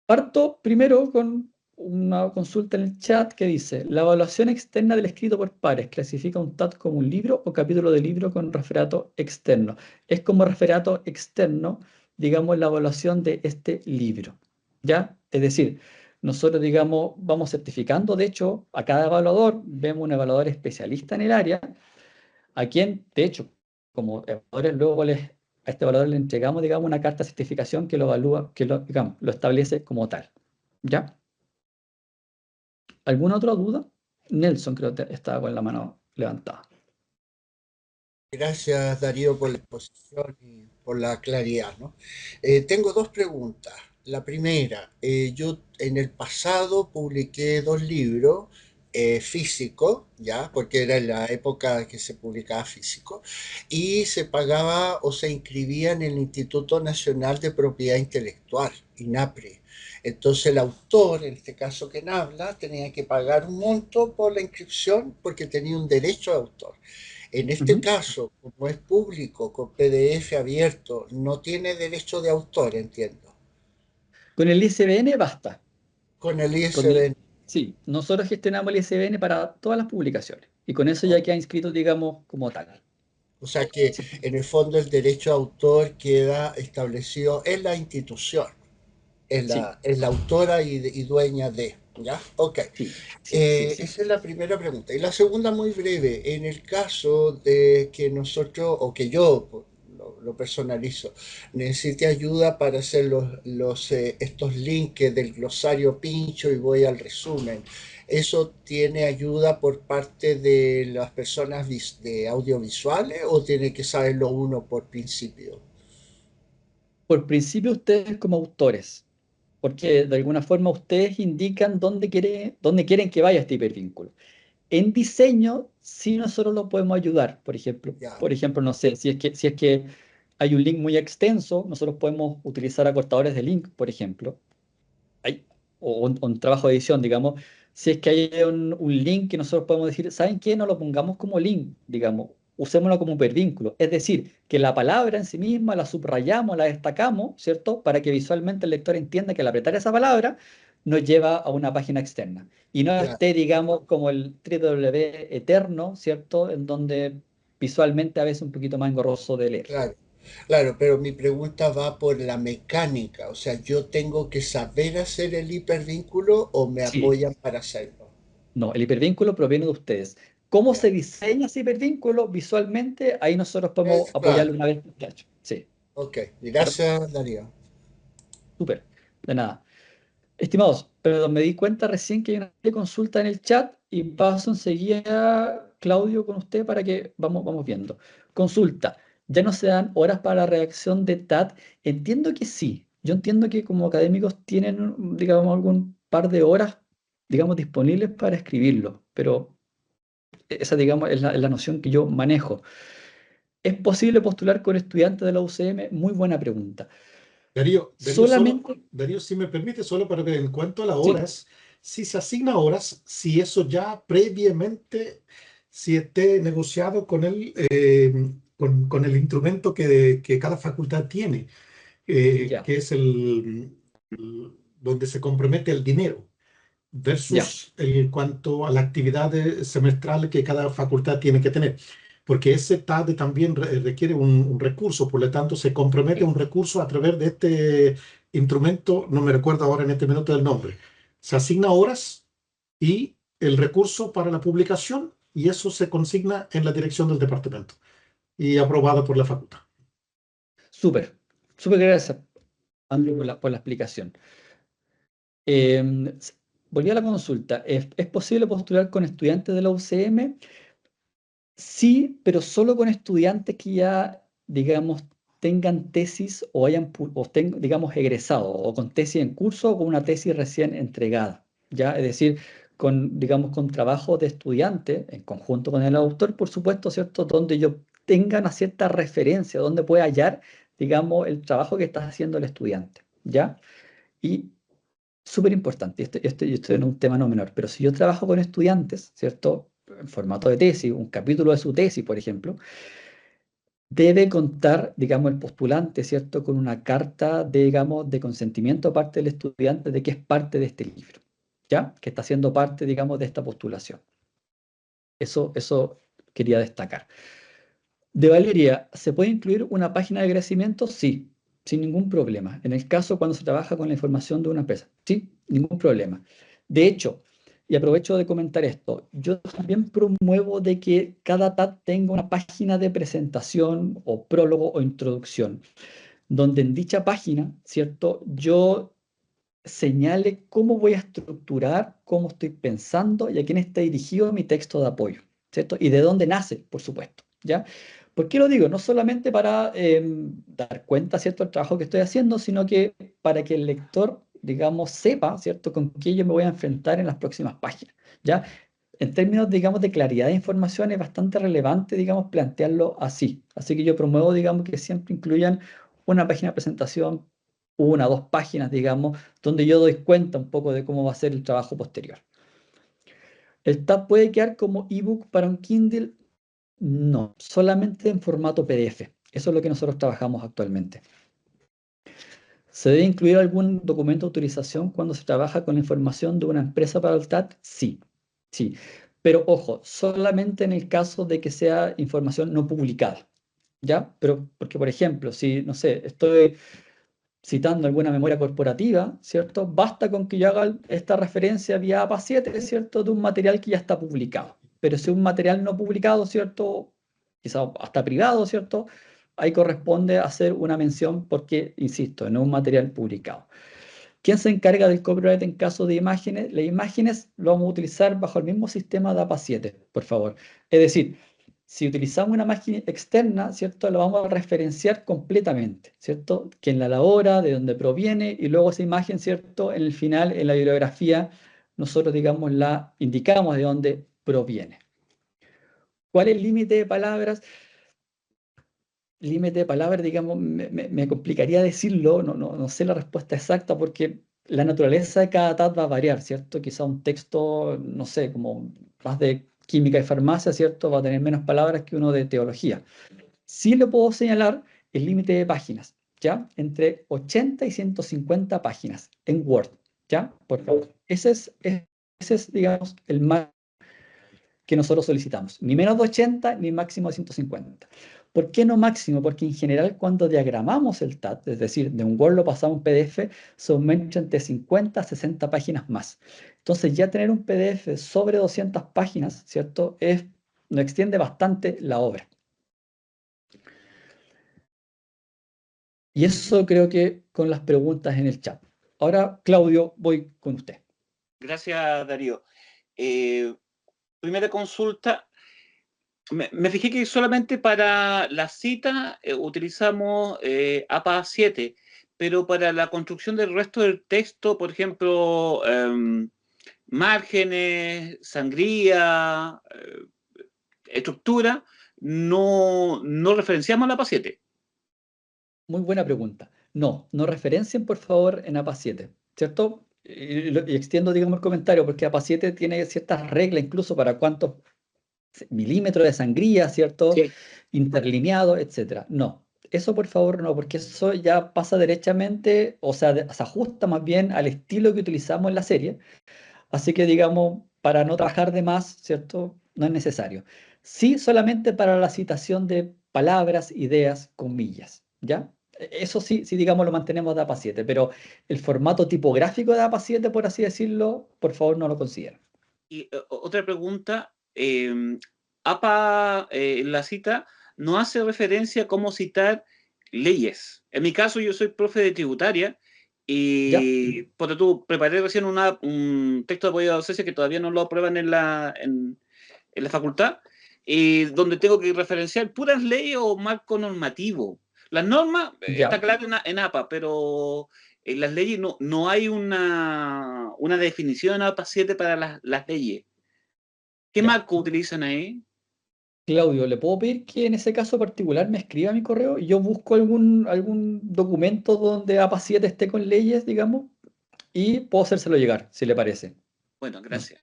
Parto primero con una consulta en el chat que dice: la evaluación externa del escrito por pares clasifica un TAT como un libro o capítulo de libro con referato externo. Es como referato externo, digamos, la evaluación de este libro, ¿ya? Es decir, nosotros, digamos, vamos certificando, de hecho, a cada evaluador, vemos un evaluador especialista en el área, a quien, de hecho, como evaluadores, luego a este evaluador le entregamos, digamos, una carta de certificación que lo evalúa, que lo, digamos, lo establece como tal. ¿Ya? ¿Alguna otra duda? Nelson creo que estaba con la mano levantada. Gracias, Darío, por la exposición y por la claridad, ¿no? Tengo dos preguntas. La primera, yo en el pasado publiqué dos libros físicos, ¿ya? Porque era en la época que se publicaba físico, y se pagaba o se inscribía en el Instituto Nacional de Propiedad Intelectual, INAPRE. Entonces el autor, en este caso quien habla, tenía que pagar un monto por la inscripción porque tenía un derecho de autor. En este Ujú. caso, como es público, con PDF abierto, no tiene derecho de autor, entiendo. Con el ISBN basta. Con el Con el, ISBN. sí, nosotros gestionamos el ISBN para todas las publicaciones y con eso O, ya queda inscrito, digamos, como tal. o sea que Sí, en el fondo el derecho de autor queda establecido en la institución, sí, es la autora y dueña de. ¿Ya? Ok. sí, sí, sí, sí. Esa es la primera pregunta. Y la segunda, muy breve. En el caso de que nosotros, o que yo lo personalizo, necesite ayuda para hacer estos links del glosario pincho y voy al resumen, ¿eso tiene ayuda por parte de las personas de audiovisuales o tiene que saberlo uno por principio? Por principio ustedes como autores, porque de alguna forma ustedes indican dónde quieren que vaya este hipervínculo. En diseño, sí nosotros lo podemos ayudar. Ya, Por ejemplo, no sé, si es que hay un link muy extenso, nosotros podemos utilizar acortadores de link, por ejemplo. Hay, o un trabajo de edición, digamos. Si es que hay un link que nosotros podemos decir, ¿saben qué? No lo pongamos como link, digamos. Usémoslo como hipervínculo. Es decir, que la palabra en sí misma la subrayamos, la destacamos, ¿cierto? Para que visualmente el lector entienda que al apretar esa palabra nos lleva a una página externa y no ya. esté, digamos, como el www eterno, ¿cierto? En donde visualmente a veces un poquito más engorroso de leer. Claro, claro, pero mi pregunta va por la mecánica, o sea, ¿yo tengo que saber hacer el hipervínculo o me Sí, apoyan para hacerlo? no, el hipervínculo proviene de ustedes. ¿Cómo Ya, se diseña ese hipervínculo visualmente? Ahí nosotros podemos es apoyarlo claro, una vez que está hecho. Sí, ok, claro, gracias Darío. súper. De nada. Estimados, pero me di cuenta recién que hay una consulta en el chat y paso enseguida, Claudio, con usted para que vamos viendo. Consulta, ¿ya no se dan horas para la redacción de TAT? Entiendo que sí. Yo entiendo que como académicos tienen, digamos, algún par de horas, digamos, disponibles para escribirlo, pero esa, digamos, es la noción que yo manejo. ¿Es posible postular con estudiantes de la UCM? Muy buena pregunta. Solamente, Darío, si me permite, solo para que en cuanto a las sí, horas, si se asigna horas, si eso ya previamente, si esté negociado con con el instrumento que cada facultad tiene, ya, que es donde se compromete el dinero, ya, versus en cuanto a la actividad semestral que cada facultad tiene que tener. Porque ese TAD también requiere un recurso, por lo tanto se compromete sí. un recurso a través de este instrumento, no me recuerdo ahora en este minuto del nombre. Se asigna horas y el recurso para la publicación y eso se consigna en la dirección del departamento y aprobado por la facultad. Súper, súper gracias, Andrew, por la explicación. Eh, Volví a la consulta. ¿Es posible postular con estudiantes de la UCM? Sí, pero solo con estudiantes que ya, digamos, tengan tesis o digamos, egresado, o con tesis en curso o con una tesis recién entregada. ¿Ya? Es decir, digamos, con trabajo de estudiante, en conjunto con el autor, por supuesto, ¿cierto? Donde yo tenga una cierta referencia, donde pueda hallar, digamos, el trabajo que está haciendo el estudiante. ¿Ya? Y súper importante, esto no es un tema no menor, pero si yo trabajo con estudiantes, ¿cierto? En formato de tesis, un capítulo de su tesis, por ejemplo, debe contar, digamos, el postulante, ¿cierto? Con una carta, digamos, de consentimiento parte del estudiante de que es parte de este libro, ¿ya? Que está siendo parte, digamos, de esta postulación. Eso quería destacar. De Valeria, ¿se puede incluir una página de agradecimiento? Sí. sin ningún problema. En el caso cuando se trabaja con la información de una empresa, sí, ningún problema. De hecho, y aprovecho de comentar esto, yo también promuevo de que cada TAT tenga una página de presentación o prólogo o introducción, donde en dicha página, ¿cierto? Yo señale cómo voy a estructurar, cómo estoy pensando y a quién está dirigido mi texto de apoyo, ¿cierto? Y de dónde nace, por supuesto, ¿ya? ¿Por qué lo digo? No solamente para dar cuenta, ¿cierto?, del trabajo que estoy haciendo, sino que para que el lector, digamos, sepa, ¿cierto?, con qué yo me voy a enfrentar en las próximas páginas, ¿ya? En términos, digamos, de claridad de información es bastante relevante, digamos, plantearlo así. Así que yo promuevo, digamos, que siempre incluyan una página de presentación, una o dos páginas, digamos, donde yo doy cuenta un poco de cómo va a ser el trabajo posterior. ¿El tab puede quedar como ebook para un Kindle? No, solamente en formato PDF. Eso es lo que nosotros trabajamos actualmente. ¿Se debe incluir algún documento de autorización cuando se trabaja con la información de una empresa para el TAT? Sí, sí. Pero ojo, solamente en el caso de que sea información no publicada, ¿ya? Pero porque, por ejemplo, si, no sé, estoy citando alguna memoria corporativa, ¿cierto? Basta con que yo haga esta referencia vía APA 7, ¿cierto? De un material que ya está publicado. Pero si un material no publicado, ¿cierto? Quizá hasta privado, ¿cierto? Ahí corresponde hacer una mención porque, insisto, no es un material publicado. ¿Quién se encarga del copyright en caso de imágenes? Las imágenes lo vamos a utilizar bajo el mismo sistema de APA 7, por favor. Es decir, si utilizamos una imagen externa, ¿cierto? Lo vamos a referenciar completamente, ¿cierto? Quién la elabora, de dónde proviene, y luego esa imagen, ¿cierto? En el final, en la bibliografía, nosotros, digamos, la indicamos de dónde proviene. ¿Cuál es el límite de palabras? Límite de palabras, digamos, me complicaría decirlo, no sé la respuesta exacta porque la naturaleza de cada TAT va a variar, ¿cierto? Quizá un texto, no sé, como más de química y farmacia, ¿cierto? Va a tener menos palabras que uno de teología. Sí le puedo señalar el límite de páginas, ¿ya? Entre 80 y 150 páginas en Word, ¿ya? Por favor. Ese es, digamos, el máximo que nosotros solicitamos. Ni menos de 80, ni máximo de 150. ¿Por qué no máximo? Porque en general cuando diagramamos el TAT, es decir, de un Word lo pasamos a un PDF, se aumenta entre 50 a 60 páginas más. Entonces ya tener un PDF sobre 200 páginas, ¿cierto? Nos extiende bastante la obra. Y eso creo que con las preguntas en el chat. Ahora, Claudio, voy con usted. Gracias, Darío. Primera consulta. Me fijé que solamente para la cita utilizamos APA 7, pero para la construcción del resto del texto, por ejemplo, márgenes, sangría, estructura, no referenciamos la APA 7. Muy buena pregunta. No referencien, por favor, en APA 7, ¿cierto? Y extiendo, digamos, el comentario, porque APA 7 tiene ciertas reglas incluso para cuántos milímetros de sangría, ¿cierto? Sí. Interlineado, etcétera. No, eso por favor no, porque eso ya pasa derechamente, o sea, se ajusta más bien al estilo que utilizamos en la serie. Así que, digamos, para no trabajar de más, ¿cierto? No es necesario. Sí, solamente para la citación de palabras, ideas, comillas, ¿ya? Eso sí, digamos, lo mantenemos de APA 7, pero el formato tipográfico de APA 7, por así decirlo, por favor, no lo consideren. Y otra pregunta, APA en la cita no hace referencia a cómo citar leyes. En mi caso, yo soy profe de tributaria y por tú preparé recién un texto de apoyo a docencia que todavía no lo aprueban en la facultad, donde tengo que referenciar puras leyes o marco normativo. Las normas, está claro en APA, pero en las leyes no hay una definición en APA 7 para las leyes. ¿Qué marco utilizan ahí? Claudio, ¿le puedo pedir que en ese caso particular me escriba a mi correo y yo busco algún documento donde APA 7 esté con leyes, digamos, y puedo hacérselo llegar, si le parece? Bueno, gracias.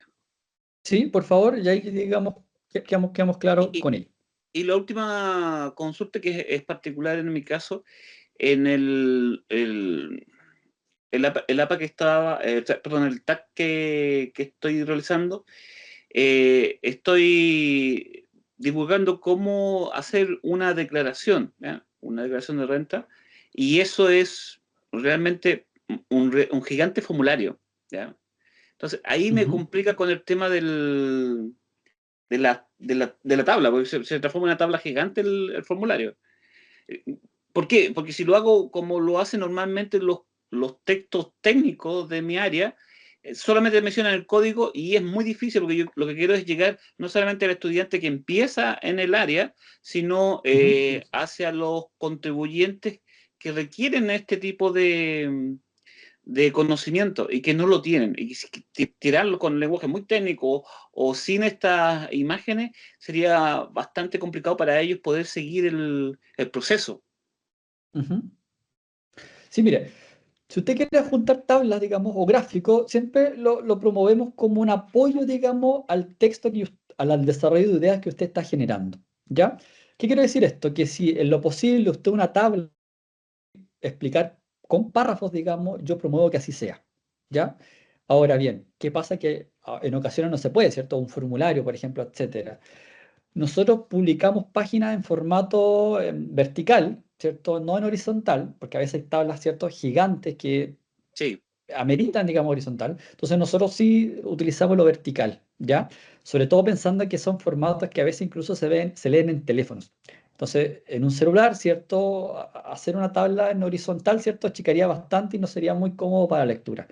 Sí, por favor, y ahí, digamos, quedamos claros con él. Y la última consulta, que es particular en mi caso, en el APA que estaba, perdón, el TAC que estoy realizando, estoy divulgando cómo hacer una declaración, ¿ya? Una declaración de renta, Y eso es realmente un gigante formulario, ¿ya? Entonces, ahí me complica con el tema de la tabla, porque se transforma en una tabla gigante el formulario. ¿Por qué? Porque si lo hago como lo hacen normalmente los textos técnicos de mi área, solamente mencionan el código y es muy difícil, porque yo lo que quiero es llegar no solamente al estudiante que empieza en el área, sino hacia los contribuyentes que requieren este tipo de conocimiento y que no lo tienen. Y tirarlo con lenguaje muy técnico o sin estas imágenes sería bastante complicado para ellos poder seguir el proceso. Sí, mire, si usted quiere juntar tablas, digamos, o gráficos, siempre lo promovemos como un apoyo, digamos, al texto, al desarrollo de ideas que usted está generando, ¿ya? ¿Qué quiero decir esto? Que si en lo posible usted una tabla explicar con párrafos, digamos, yo promuevo que así sea, ¿ya? Ahora bien, ¿qué pasa? Que en ocasiones no se puede, ¿cierto? Un formulario, por ejemplo, etcétera. Nosotros publicamos páginas en formato vertical, ¿cierto? No en horizontal, porque a veces hay tablas, ¿cierto? Gigantes que Sí. ameritan, digamos, horizontal. Entonces nosotros sí utilizamos lo vertical, ¿ya? Sobre todo pensando que son formatos que a veces incluso se leen en teléfonos. Entonces, en un celular, ¿cierto? Hacer una tabla en horizontal, ¿cierto? Achicaría bastante y no sería muy cómodo para la lectura.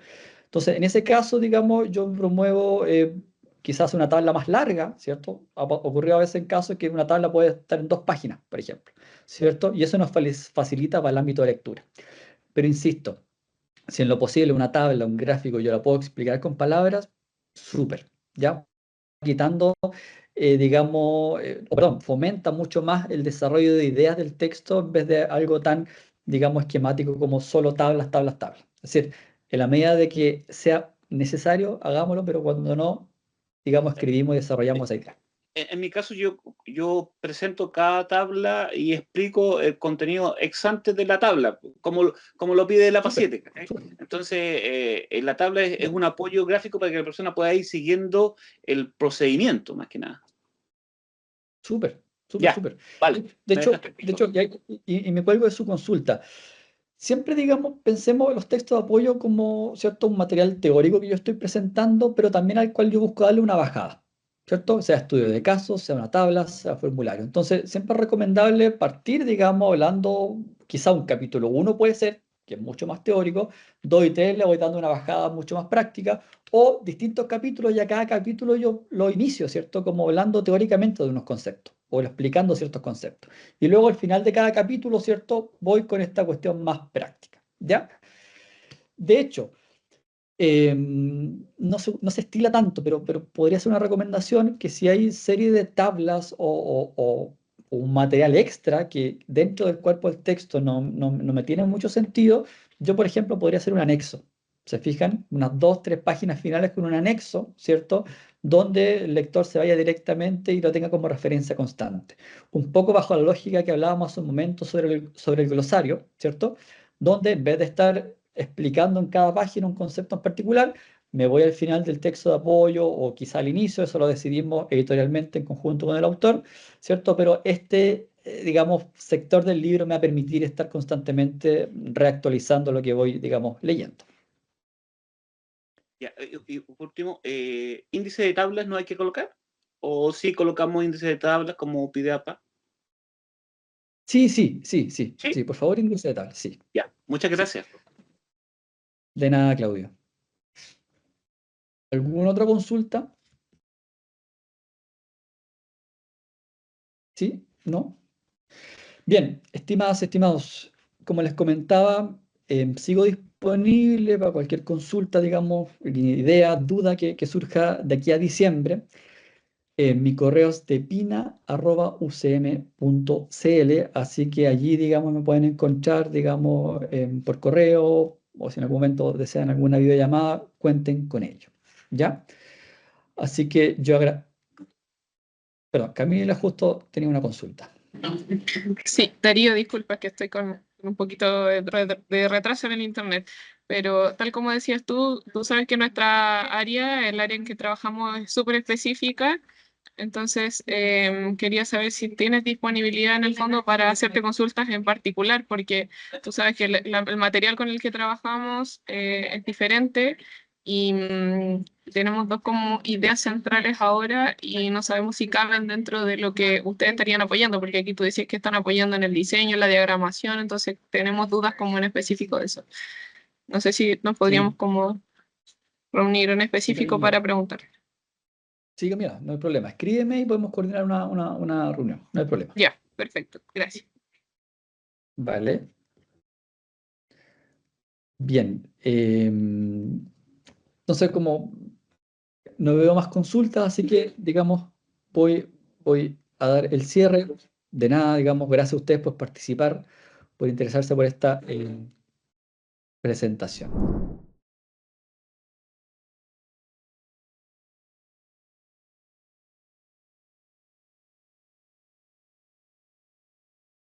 Entonces, en ese caso, digamos, yo promuevo quizás una tabla más larga, ¿cierto? Ha ocurrido a veces en casos que una tabla puede estar en 2 páginas, por ejemplo, ¿cierto? Y eso nos facilita para el ámbito de lectura. Pero insisto, si en lo posible una tabla, un gráfico, yo la puedo explicar con palabras, súper, ¿ya? Quitando, digamos, o perdón, fomenta mucho más el desarrollo de ideas del texto en vez de algo tan, digamos, esquemático como solo tablas, tablas, tablas. Es decir, en la medida de que sea necesario, hagámoslo, pero cuando no, digamos, escribimos y desarrollamos esa idea. En mi caso, yo presento cada tabla y explico el contenido ex ante de la tabla, como lo pide la Súper, paciente. súper. Entonces, la tabla es un apoyo gráfico para que la persona pueda ir siguiendo el procedimiento, más que nada. Súper, súper, Ya, súper. vale. De Me hecho, dejaste de listo. hecho, y me cuelgo de su consulta. Siempre, digamos, pensemos en los textos de apoyo como, ¿cierto? Un material teórico que yo estoy presentando, pero también al cual yo busco darle una bajada, ¿cierto? Sea estudio de casos, sea una tabla, sea formulario. Entonces, siempre es recomendable partir, digamos, hablando, quizá un capítulo 1 puede ser, que es mucho más teórico, 2 y 3 le voy dando una bajada mucho más práctica, o distintos capítulos y a cada capítulo yo lo inicio, ¿cierto? Como hablando teóricamente de unos conceptos, o explicando ciertos conceptos. Y luego al final de cada capítulo, ¿cierto? Voy con esta cuestión más práctica, ¿ya? De hecho, no se estila tanto, pero podría ser una recomendación que si hay serie de tablas o un material extra que dentro del cuerpo del texto no me tiene mucho sentido, yo, por ejemplo, podría hacer un anexo. ¿Se fijan? Unas 2, 3 páginas finales con un anexo, ¿cierto? Donde el lector se vaya directamente y lo tenga como referencia constante. Un poco bajo la lógica que hablábamos hace un momento sobre el glosario, ¿cierto? Donde en vez de estar explicando en cada página un concepto en particular, me voy al final del texto de apoyo o quizá al inicio, eso lo decidimos editorialmente en conjunto con el autor, ¿cierto? Pero este, digamos, sector del libro me va a permitir estar constantemente reactualizando lo que voy, digamos, leyendo. Ya, y por último, ¿índice de tablas no hay que colocar? ¿O sí colocamos índice de tablas como pide APA? Sí, sí, sí, sí, Sí, sí, por favor, índice de tal, sí, ya. Muchas sí. gracias. De nada, Claudio. ¿Alguna otra consulta? ¿Sí? ¿No? Bien, estimadas, estimados, como les comentaba, sigo disponible para cualquier consulta, digamos, idea, duda que surja de aquí a diciembre. Mi correo es depina@ucm.cl, así que allí, digamos, me pueden encontrar, digamos, por correo o si en algún momento desean alguna videollamada, cuenten con ello. ¿Ya? Así que Perdón, Camila justo tenía una consulta. Sí, Darío, disculpa que estoy con un poquito de retraso en el internet, pero tal como decías tú sabes que nuestra área, el área en que trabajamos es súper específica, Entonces, quería saber si tienes disponibilidad en el fondo para hacerte consultas en particular, porque tú sabes que el material con el que trabajamos es diferente y tenemos dos como ideas centrales ahora y no sabemos si caben dentro de lo que ustedes estarían apoyando, porque aquí tú decías que están apoyando en el diseño, en la diagramación, entonces tenemos dudas como en específico de eso. No sé si nos podríamos Sí, como reunir en sí, específico mira, para preguntar. sí, mira, no hay problema. Escríbeme y podemos coordinar una reunión, no hay problema. Ya, perfecto, gracias. Vale. Bien. Entonces, como no veo más consultas, así que, digamos, voy a dar el cierre. De nada, digamos, gracias a ustedes por participar, por interesarse por esta presentación.